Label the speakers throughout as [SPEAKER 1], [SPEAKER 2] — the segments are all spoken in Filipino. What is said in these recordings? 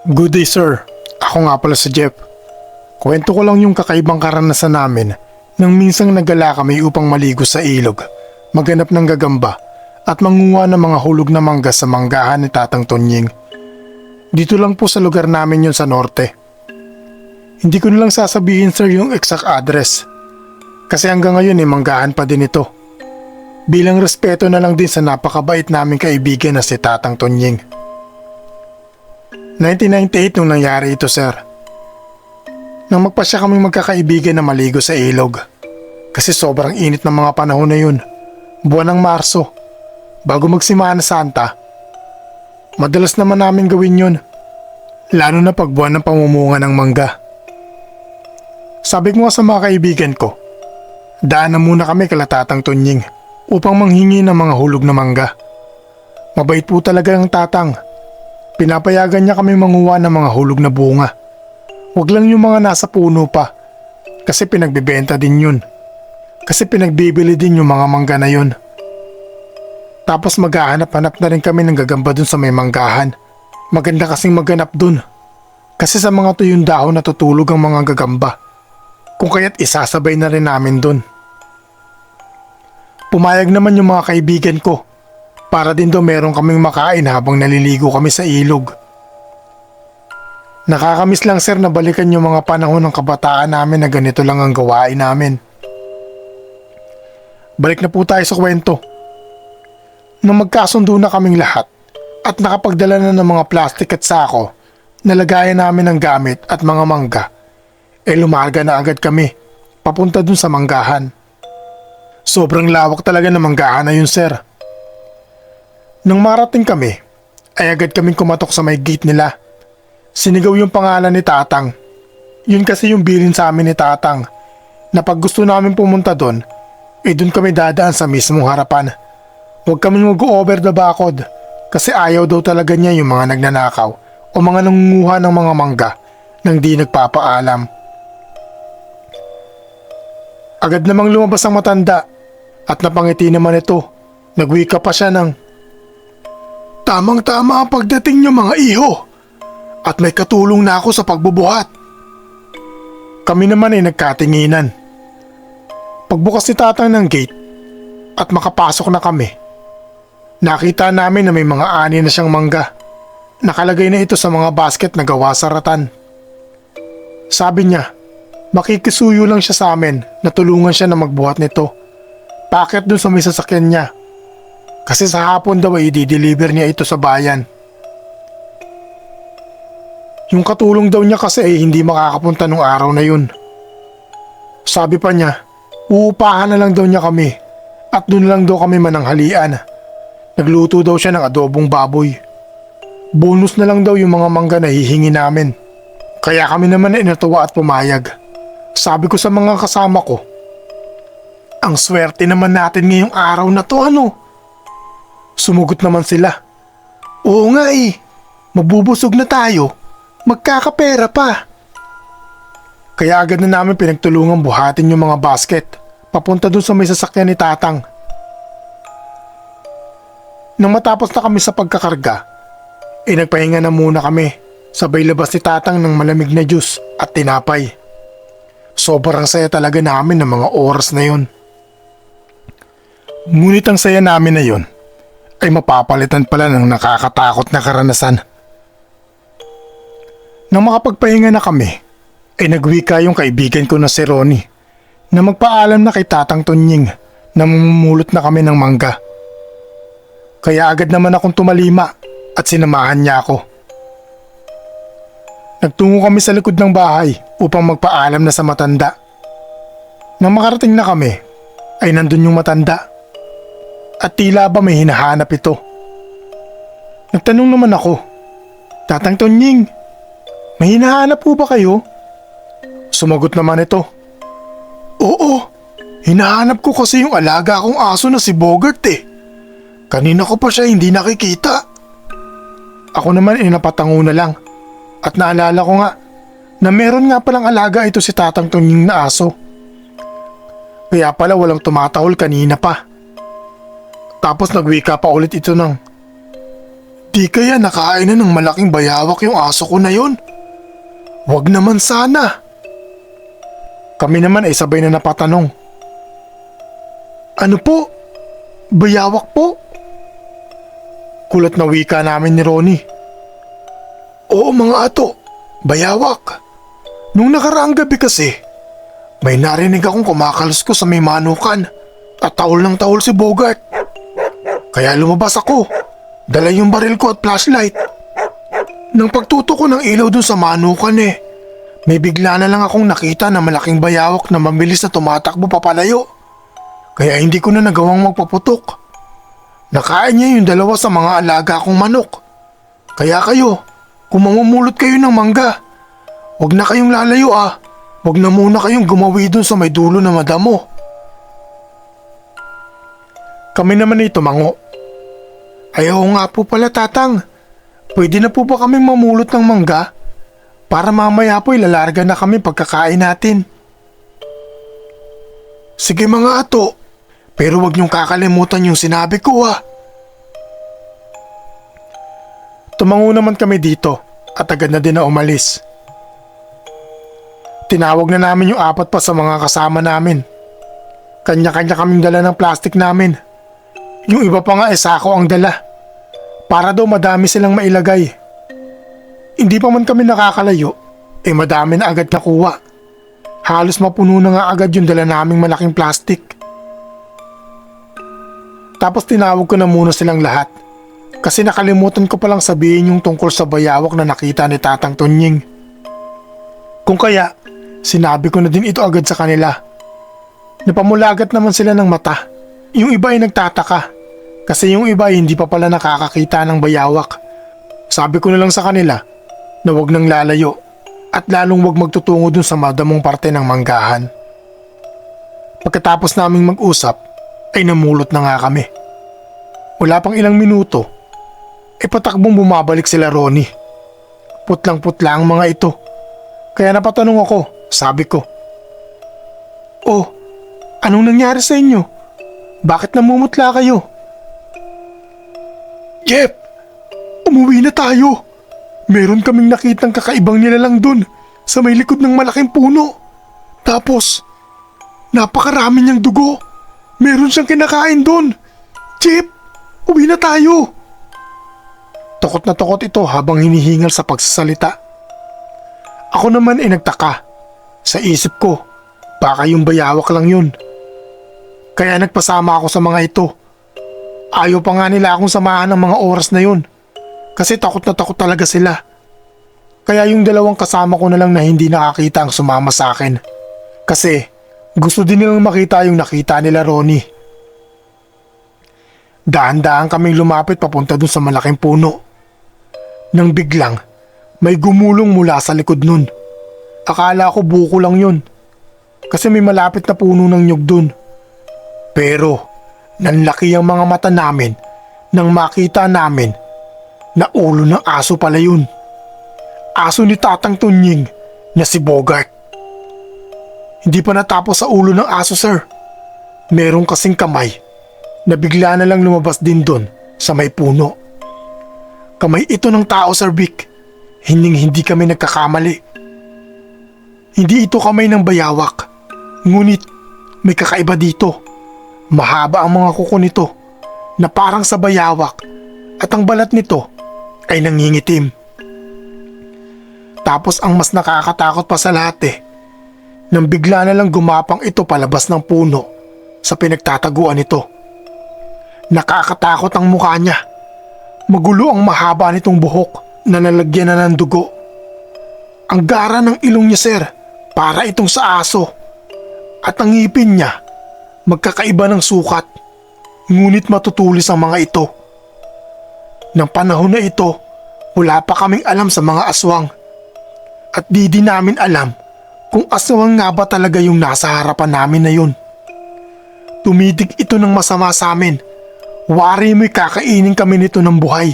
[SPEAKER 1] Good day sir, ako nga pala si Jeff. Kwento ko lang yung kakaibang karanasan namin nang minsang nagala kami upang maligo sa ilog, maghanap ng gagamba at manguha ng mga hulog na mangga sa manggahan ni Tatang Tonying. Dito lang po sa lugar namin yun sa norte. Hindi ko nilang sasabihin sir yung exact address kasi hanggang ngayon manggahan pa din ito. Bilang respeto na lang din sa napakabait naming kaibigan na si Tatang Tonying. 1998 nung nangyari ito sir. Nang magpasya kaming magkakaibigan na maligo sa ilog. Kasi sobrang init ng mga panahon na yun. Buwan ng Marso. Bago magsimana Santa. Madalas naman namin gawin yun. Lalo na pag buwan ng pamumunga ng mangga. Sabi ko nga sa mga kaibigan ko, daan na muna kami kala Tatang Tonying upang manghingi ng mga hulog na mangga. Mabait po talaga ang tatang. Pinapayagan niya kami manguha ng mga hulog na bunga. Huwag lang yung mga nasa puno pa. Kasi pinagbibenta din yun. Kasi pinagbibili din yung mga mangga na yun. Tapos maghahanap-hanap na rin kami ng gagamba dun sa may manggahan. Maganda kasing maghanap dun. Kasi sa mga tuyong dahon natutulog ang mga gagamba. Kung kaya't isasabay na rin namin dun. Pumayag naman yung mga kaibigan ko. Para din daw meron kaming makain habang naliligo kami sa ilog. Nakakamiss lang sir na balikan yung mga panahon ng kabataan namin na ganito lang ang gawain namin. Balik na po tayo sa kwento. Nung magkasundo na kaming lahat at nakapagdala na ng mga plastic at sako, nalagayan namin ng gamit at mga mangga, lumarga na agad kami papunta dun sa manggahan. Sobrang lawak talaga ng manggahan na yun sir. Nang marating kami, ay agad kaming kumatok sa may gate nila. Sinigaw yung pangalan ni Tatang. Yun kasi yung bilin sa amin ni Tatang, na pag gusto namin pumunta doon, doon kami dadaan sa mismong harapan. Huwag kami mag-over the bakod, kasi ayaw daw talaga niya yung mga nagnanakaw o mga nangunguha ng mga mangga nang di nagpapaalam. Agad namang lumabas ang matanda at napangiti naman ito. Nagwika pa siya ng, "Tamang-tama ang pagdating niyo mga iho. At may katulong na ako sa pagbubuhat." Kami naman ay nagkatinginan. Pagbukas ni Tatang ng gate at makapasok na kami, nakita namin na may mga ani na siyang mangga. Nakalagay na ito sa mga basket na gawa sa ratan. Sabi niya, makikisuyo lang siya sa amin na tulungan siya na magbuhat nito. Paket dun sa may sasakyan niya. Kasi sa hapon daw ay i-deliver niya ito sa bayan. Yung katulong daw niya kasi ay hindi makakapunta nung araw na yun. Sabi pa niya, uupahan na lang daw niya kami at dun lang daw kami mananghalian. Nagluto daw siya ng adobong baboy. Bonus na lang daw yung mga mangga na hihingi namin. Kaya kami naman ay natuwa at pumayag. Sabi ko sa mga kasama ko, ang swerte naman natin ngayong araw na to ano? Sumugot naman sila. Oo nga mabubusog na tayo. Magkakapera pa. Kaya agad na namin pinagtulungan buhatin yung mga basket papunta dun sa may sasakyan ni Tatang. Nang matapos na kami sa pagkakarga, nagpahinga na muna kami. Sabay labas ni Tatang ng malamig na juice at tinapay. Sobrang saya talaga namin ng mga oras na yun. Ngunit ang saya namin na yun ay mapapalitan pala ng nakakatakot na karanasan. Nang makapagpahinga na kami, nagwika yung kaibigan ko na si Ronnie na magpaalam na kay Tatang Tonying na mamumulot na kami ng mangga. Kaya agad naman akong tumalima at sinamahan niya ako. Nagtungo kami sa likod ng bahay upang magpaalam na sa matanda. Nang makarating na kami, ay nandun yung matanda. At tila ba may hinahanap ito. Nagtanong naman ako, "Tatang Tonying, may hinahanap po ba kayo?" Sumagot naman ito, "Oo, hinahanap ko kasi yung alaga kong aso na si Bogart Kanina ko pa siya hindi nakikita." Ako naman napatango na lang at naalala ko nga na meron nga palang alaga ito si Tatang Tonying na aso. Kaya pala walang tumatahol kanina pa. Tapos nagwika pa ulit ito ng, Di kaya nakain na ng malaking bayawak yung aso ko na yon? Wag naman sana. Kami naman ay sabay na napatanong. Ano po? Bayawak po? Kulat na wika namin ni Ronnie. Oo mga ato, bayawak. Nung nakaraang gabi kasi, may narinig akong kumakalusko sa may manukan at tahol ng tahol si Bogart. Kaya lumabas ako, dala yung baril ko at flashlight. Nang pagtutok ko ng ilaw dun sa manukan may bigla na lang akong nakita na malaking bayawak na mabilis na tumatakbo papalayo. Kaya hindi ko na nagawang magpaputok. Nakain niya yung dalawa sa mga alaga kong manok. Kaya kayo, kung mamumulot kayo ng mangga, huwag na kayong lalayo Huwag na muna kayong gumawi dun sa may dulo na madamo. Kami naman ay tumango. Ayaw nga po pala tatang. Pwede na po ba kaming mamulot ng mangga? Para mamaya po ilalarga na kami pagkakain natin. Sige mga ato, pero wag niyong kakalimutan yung sinabi ko Tumango naman kami dito at agad na din na umalis. Tinawag na namin yung apat pa sa mga kasama namin. Kanya-kanya kaming dala ng plastic namin. Yung iba pa nga sako ang dala. Para daw madami silang mailagay. Hindi pa man kami nakakalayo, madami na agad nakuha. Halos mapuno na nga agad yung dala naming malaking plastic. Tapos tinawag ko na muna silang lahat. Kasi nakalimutan ko palang sabihin yung tungkol sa bayawak na nakita ni Tatang Tonying. Kung kaya, sinabi ko na din ito agad sa kanila. Napamulagat naman sila ng mata. Yung iba ay nagtataka. Kasi yung iba ay hindi pa pala nakakakita ng bayawak. Sabi ko na lang sa kanila na wag nang lalayo at lalong wag magtutungo dun sa madamong parte ng manggahan. Pagkatapos naming mag-usap ay namulot na nga kami. Wala pang ilang minuto patakbong bumabalik sila Ronnie. Putlang-putla ang mga ito. Kaya napatanong ako, sabi ko. Oh, anong nangyari sa inyo? Bakit namumutla kayo? Jeff, umuwi na tayo. Meron kaming nakitang kakaibang nilalang dun sa may likod ng malaking puno. Tapos, napakarami niyang dugo. Meron siyang kinakain dun. Jeff, uwi na tayo. Takot na takot ito habang hinihingal sa pagsasalita. Ako naman ay nagtaka. Sa isip ko, baka yung bayawak lang yun. Kaya nagpasama ako sa mga ito. Ayaw pa nga nila akong samahan ng mga oras na yun. Kasi takot na takot talaga sila. Kaya yung dalawang kasama ko na lang na hindi nakakita ang sumama sa akin. Kasi gusto din nilang makita yung nakita nila Ronnie. Daan-daan kaming lumapit papunta dun sa malaking puno. Nang biglang may gumulong mula sa likod nun. Akala ko buko lang yun. Kasi may malapit na puno ng nyug dun. Pero nanlaki ang mga mata namin nang makita namin na ulo ng aso pala yun. Aso ni Tatang Tonying na si Bogart. Hindi pa natapos sa ulo ng aso, sir. Merong kasing kamay na bigla na lang lumabas din doon sa may puno. Kamay ito ng tao, Sir Vic. Hindi kami nagkakamali. Hindi ito kamay ng bayawak. Ngunit may kakaiba dito. Mahaba ang mga kuko nito na parang sa bayawak at ang balat nito ay nangingitim. Tapos ang mas nakakatakot pa sa lahat nang bigla na lang gumapang ito palabas ng puno sa pinagtataguan nito. Nakakatakot ang mukha niya. Magulo ang mahaba nitong buhok na nalagyan na ng dugo. Ang gara ng ilong niya, sir, para itong sa aso. At ang ngipin niya, magkakaiba ng sukat. Ngunit matutulis ang mga ito. Nang panahon na ito, wala pa kaming alam sa mga aswang. At di din namin alam kung aswang nga ba talaga yung nasa harapan namin na yun. Tumitig ito ng masama sa amin. Wari mo'y kakainin kami nito ng buhay.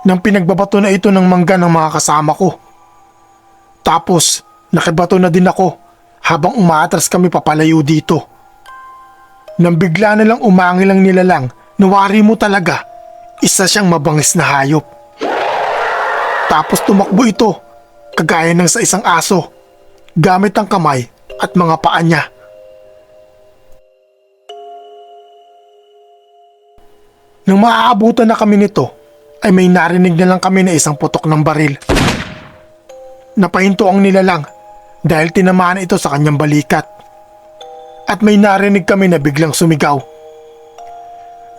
[SPEAKER 1] Nang pinagbabato na ito ng mangga ng mga kasama ko. Tapos nakibato na din ako habang umaatras kami papalayo dito. Nang bigla na lang umangil ang nilalang na wari mo talaga, Isa siyang mabangis na hayop. Tapos tumakbo ito, kagaya ng sa isang aso, gamit ang kamay at mga paa niya. Nang maaabutan na kami nito, ay may narinig na lang kami na isang putok ng baril. Napahinto ang nilalang dahil tinamaan ito sa kanyang balikat. At may narinig kami na biglang sumigaw.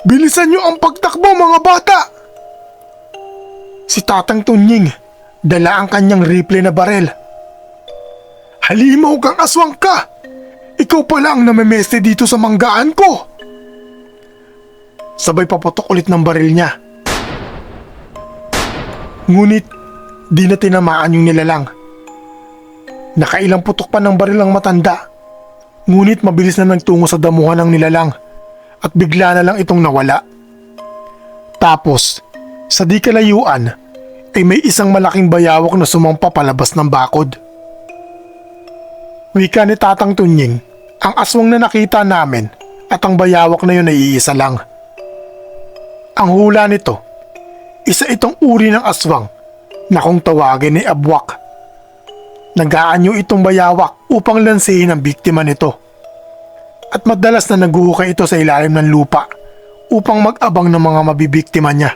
[SPEAKER 1] "Bilisan niyo ang pagtakbo, mga bata!" Si Tatang Tunying, dala ang kanyang rifle na barel. "Halimaw kang aswang ka! Ikaw pala ang namemeste dito sa manggaan ko!" Sabay paputok ulit ng baril niya. Ngunit di na tinamaan yung nilalang. Nakailang putok pa ng baril ang matanda. Ngunit mabilis na nagtungo sa damuhan ng nilalang at bigla na lang itong nawala. Tapos, sa di kalayuan ay may isang malaking bayawak na sumampa palabas ng bakod. Wika ni Tatang Tunying, ang aswang na nakita namin at ang bayawak na yun ay iisa lang. Ang hula nito, isa itong uri ng aswang na kung tawagin ay abwak. Nag-aanyo itong bayawak upang lansihin ang biktima nito. At madalas na naguhukay ito sa ilalim ng lupa upang mag-abang ng mga mabibiktima niya.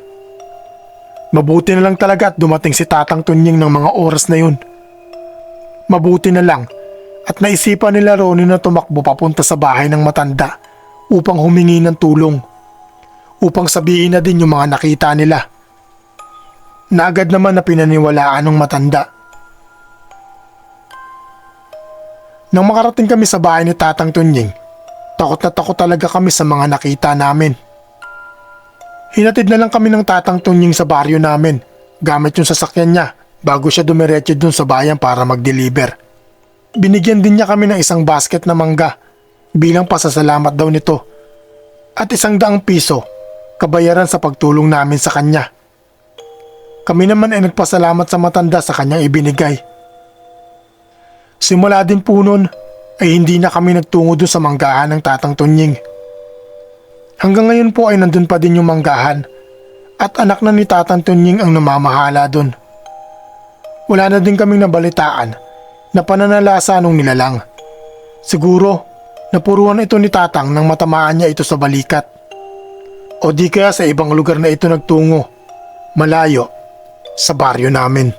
[SPEAKER 1] Mabuti na lang talaga at dumating si Tatang Tunying ng mga oras na yun. Mabuti na lang at naisipan nila Ronnie na tumakbo papunta sa bahay ng matanda upang humingi ng tulong. Upang sabihin na din yung mga nakita nila. Na agad naman na pinaniwalaan ng matanda. Nang makarating kami sa bahay ni Tatang Tunying, takot na takot talaga kami sa mga nakita namin. Hinatid na lang kami ng Tatang Tunying sa baryo namin gamit yung sasakyan niya bago siya dumiretso dun sa bayan para mag-deliver. Binigyan din niya kami ng isang basket na mangga bilang pasasalamat daw nito at 100 piso kabayaran sa pagtulong namin sa kanya. Kami naman ay nagpasalamat sa matanda sa kanyang ibinigay. Simula din po nun ay hindi na kami nagtungo doon sa manggahan ng Tatang Tunying. Hanggang ngayon po ay nandun pa din yung manggahan at anak na ni Tatang Tunying ang namamahala doon. Wala na din kaming nabalitaan na pananalasa nung nilalang. Siguro napuruan ito ni Tatang nang matamaan niya ito sa balikat. O di kaya sa ibang lugar na ito nagtungo, malayo sa baryo namin.